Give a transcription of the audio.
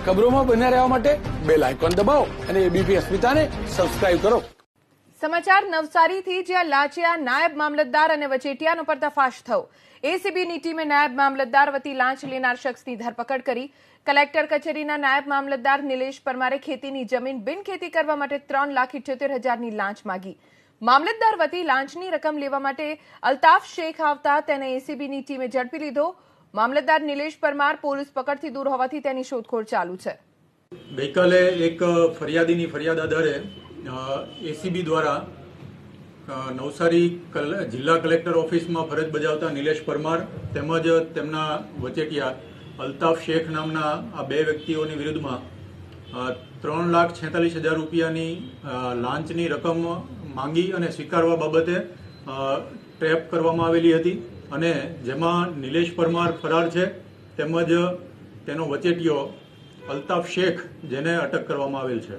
ખબરોમાં બન્યા રહેવા માટે બેલ આઇકોન દબાવો અને એબીપી અસ્મિતાને સબસ્ક્રાઇબ કરો। સમાચાર નવસારીથી, જ્યાં લાંચિયા નાયબ મામલતદાર અને વચેટિયાનો પર્દાફાશ થયો। એસીબીની ટીમે નાયબ મામલતદાર વતી લાંચ લેનાર શખ્સની ધરપકડ કરી। કલેક્ટર કચેરીના નાયબ મામલતદાર નિલેશ પરમારે ખેતીની જમીન બિનખેતી કરવા માટે 3,78,000ની લાંચ માંગી। મામલતદાર વતી લાંચની રકમ લેવા માટે અલ્તાફ શેખ આવતા તેને એસીબીની ટીમે ઝડપી લીધો। મામલતદાર નિલેશ પરમાર પોલીસ પકડથી દૂર હોવાથી તેની શોધખોળ ચાલુ છે। ગઈકાલે એક ફરિયાદીની ફરિયાદ આધારે એસીબી દ્વારા નવસારી જિલ્લા કલેક્ટર ઓફિસમાં ફરજ બજાવતા નિલેશ પરમાર તેમજ તેમના વચેટિયા અલ્તાફ શેખ નામના આ બે વ્યક્તિઓની વિરુદ્ધમાં 3,46,000 રૂપિયાની લાંચની રકમ માંગી અને સ્વીકારવા બાબતે ટ્રેપ કરવામાં આવેલી હતી અને જેમાં નિલેશ પરમાર ફરાર છે તેમજ તેનો વચેટિયો અલ્તાફ શેખ જેને અટક કરવામાં આવેલ છે।